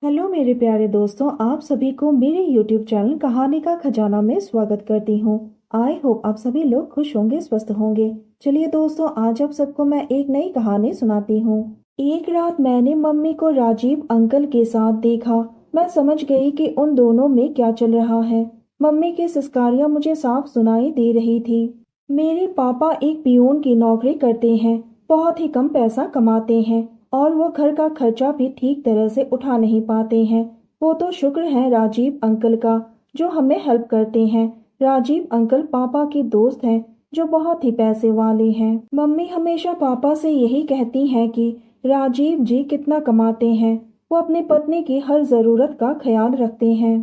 Hello मेरे प्यारे दोस्तों, आप सभी को मेरे YouTube चैनल कहानी का खजाना में स्वागत करती हूँ। आई होप आप सभी लोग खुश होंगे, स्वस्थ होंगे। चलिए दोस्तों, आज आप सबको मैं एक नई कहानी सुनाती हूँ। एक रात मैंने मम्मी को राजीव अंकल के साथ देखा। मैं समझ गई कि उन दोनों में क्या चल रहा है। मम्मी की सिसकारियाँ मुझे साफ सुनाई दे रही थी। मेरे पापा एक पियून की नौकरी करते हैं, बहुत ही कम पैसा कमाते हैं और वो घर का खर्चा भी ठीक तरह से उठा नहीं पाते हैं। वो तो शुक्र है राजीव अंकल का, जो हमें हेल्प करते हैं। राजीव अंकल पापा के दोस्त हैं, जो बहुत ही पैसे वाले हैं। मम्मी हमेशा पापा से यही कहती हैं कि राजीव जी कितना कमाते हैं, वो अपनी पत्नी की हर जरूरत का ख्याल रखते हैं।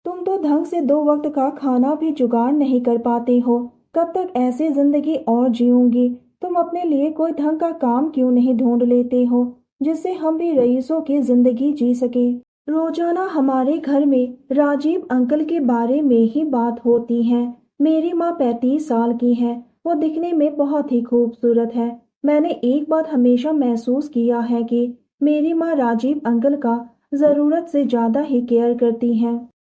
तुम तो ढंग से 2 वक्त का खाना भी जुगाड़ नहीं कर पाते हो। कब तक ऐसी जिंदगी और जीऊंगी। तुम अपने लिए कोई ढंग का काम क्यों नहीं ढूंढ लेते हो, जिससे हम भी रईसों की जिंदगी जी सके। रोजाना हमारे घर में राजीव अंकल के बारे में ही बात होती है। मेरी माँ 35 साल की है। वो दिखने में बहुत ही खूबसूरत है। मैंने एक बात हमेशा महसूस किया है कि मेरी माँ राजीव अंकल का जरूरत से ज्यादा ही केयर करती हैं।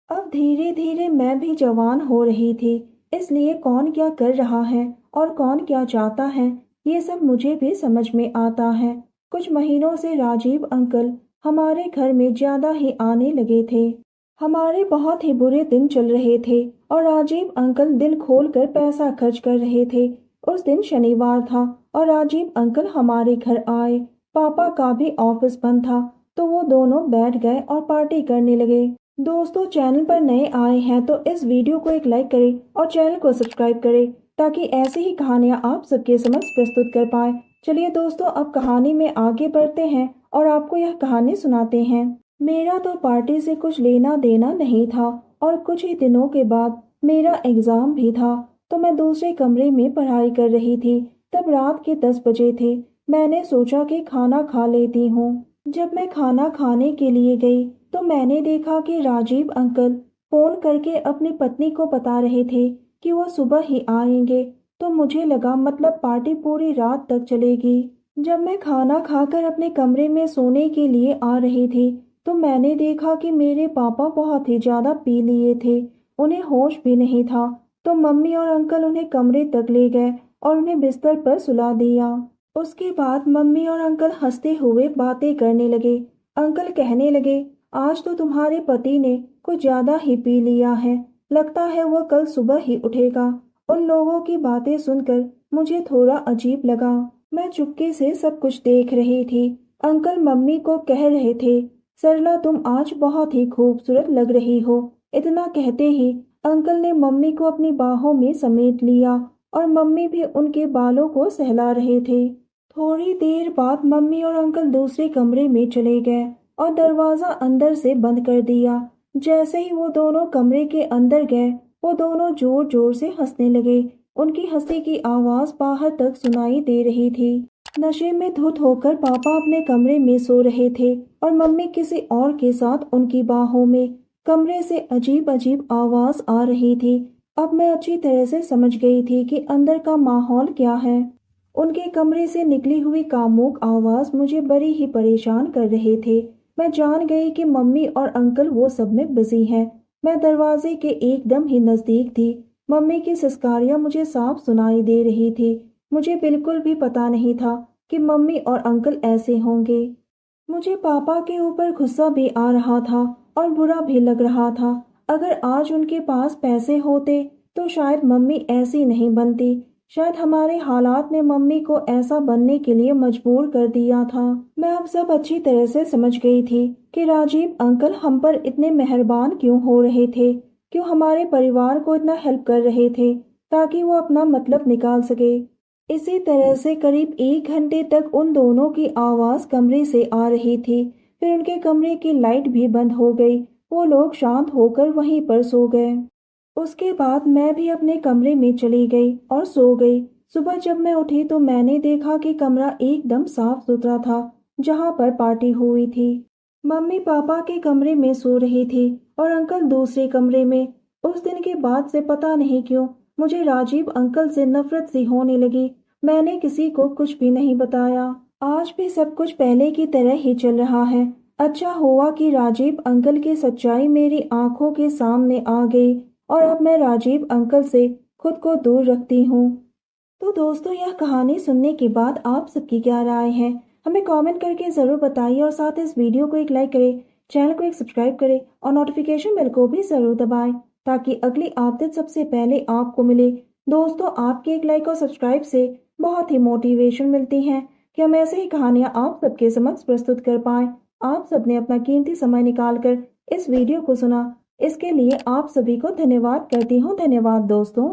अब धीरे धीरे मैं भी जवान हो रही थी, इसलिए कौन क्या कर रहा है और कौन क्या चाहता है, ये सब मुझे भी समझ में आता है। कुछ महीनों से राजीव अंकल हमारे घर में ज्यादा ही आने लगे थे। हमारे बहुत ही बुरे दिन चल रहे थे और राजीव अंकल दिल खोल कर पैसा खर्च कर रहे थे। उस दिन शनिवार था और राजीव अंकल हमारे घर आए। पापा का भी ऑफिस बंद था, तो वो दोनों बैठ गए और पार्टी करने लगे। दोस्तों, चैनल पर नए आए हैं तो इस वीडियो को एक लाइक करें और चैनल को सब्सक्राइब करें, ताकि ऐसी ही कहानियां आप सबके समक्ष प्रस्तुत कर पाए। चलिए दोस्तों, अब कहानी में आगे बढ़ते हैं और आपको यह कहानी सुनाते हैं। मेरा तो पार्टी से कुछ लेना देना नहीं था और कुछ ही दिनों के बाद मेरा एग्जाम भी था, तो मैं दूसरे कमरे में पढ़ाई कर रही थी। तब रात के 10 बजे थे। मैंने सोचा कि खाना खा लेती हूँ। जब मैं खाना खाने के लिए गई तो मैंने देखा कि राजीव अंकल फोन करके अपनी पत्नी को बता रहे थे कि वो सुबह ही आएंगे। तो मुझे लगा मतलब पार्टी पूरी रात तक चलेगी। जब मैं खाना खाकर अपने कमरे में सोने के लिए आ रही थी तो मैंने देखा कि मेरे पापा बहुत ही ज्यादा पी लिए थे। उन्हें होश भी नहीं था। तो मम्मी और अंकल उन्हें कमरे तक ले गए और उन्हें बिस्तर पर सुला दिया। उसके बाद मम्मी और अंकल हंसते हुए बातें करने लगे। अंकल कहने लगे, आज तो तुम्हारे पति ने कुछ ज्यादा ही पी लिया है, लगता है वह कल सुबह ही उठेगा। उन लोगों की बातें सुनकर मुझे थोड़ा अजीब लगा। मैं चुपके से सब कुछ देख रही थी। अंकल मम्मी को कह रहे थे, सरला तुम आज बहुत ही खूबसूरत लग रही हो। इतना कहते ही अंकल ने मम्मी को अपनी बाहों में समेट लिया और मम्मी भी उनके बालों को सहला रहे थे। थोड़ी देर बाद मम्मी और अंकल दूसरे कमरे में चले गए और दरवाजा अंदर से बंद कर दिया। जैसे ही वो दोनों कमरे के अंदर गए, वो दोनों जोर जोर से हंसने लगे। उनकी हंसी की आवाज बाहर तक सुनाई दे रही थी। नशे में धुत होकर पापा अपने कमरे में सो रहे थे और मम्मी किसी और के साथ उनकी बाहों में। कमरे से अजीब अजीब आवाज आ रही थी। अब मैं अच्छी तरह से समझ गई थी कि अंदर का माहौल क्या है। उनके कमरे से निकली हुई कामुक आवाज मुझे बड़ी ही परेशान कर रहे थे। मैं जान गई कि मम्मी और अंकल वो सब में बिजी हैं। मैं दरवाजे के एकदम ही नजदीक थी। मम्मी की सिसकारियां मुझे साफ सुनाई दे रही थी। मुझे बिल्कुल भी पता नहीं था कि मम्मी और अंकल ऐसे होंगे। मुझे पापा के ऊपर गुस्सा भी आ रहा था और बुरा भी लग रहा था। अगर आज उनके पास पैसे होते तो शायद मम्मी ऐसी नहीं बनती। शायद हमारे हालात ने मम्मी को ऐसा बनने के लिए मजबूर कर दिया था। मैं अब सब अच्छी तरह से समझ गई थी कि राजीव अंकल हम पर इतने मेहरबान क्यों हो रहे थे, क्यों हमारे परिवार को इतना हेल्प कर रहे थे ताकि वो अपना मतलब निकाल सके। इसी तरह से करीब 1 घंटे तक उन दोनों की आवाज कमरे से आ रही थी। फिर उनके कमरे की लाइट भी बंद हो गई। वो लोग शांत होकर वहीं पर सो गए। उसके बाद मैं भी अपने कमरे में चली गई और सो गई। सुबह जब मैं उठी तो मैंने देखा कि कमरा एकदम साफ सुथरा था, जहाँ पर पार्टी हुई थी। मम्मी पापा के कमरे में सो रही थी और अंकल दूसरे कमरे में। उस दिन के बाद से पता नहीं क्यों मुझे राजीव अंकल से नफरत सी होने लगी। मैंने किसी को कुछ भी नहीं बताया। आज भी सब कुछ पहले की तरह ही चल रहा है। अच्छा हुआ कि राजीव अंकल की सच्चाई मेरी आंखों के सामने आ गई और अब मैं राजीव अंकल से खुद को दूर रखती हूँ। तो दोस्तों, यह कहानी सुनने के बाद आप सबकी क्या राय है, हमें कमेंट करके ज़रूर बताइए और साथ इस वीडियो को एक लाइक करें, चैनल को एक सब्सक्राइब करें और नोटिफिकेशन बेल को भी ज़रूर दबाएं ताकि अगली अपडेट सबसे पहले आपको मिले। दोस्तों, आपके एक लाइक और सब्सक्राइब से बहुत ही मोटिवेशन मिलती है कि हम ऐसे ही कहानियाँ आप सबके समक्ष प्रस्तुत कर पाएं। आप सबने अपना कीमती समय निकालकर इस वीडियो को सुना, इसके लिए आप सभी को धन्यवाद करती हूँ। धन्यवाद दोस्तों।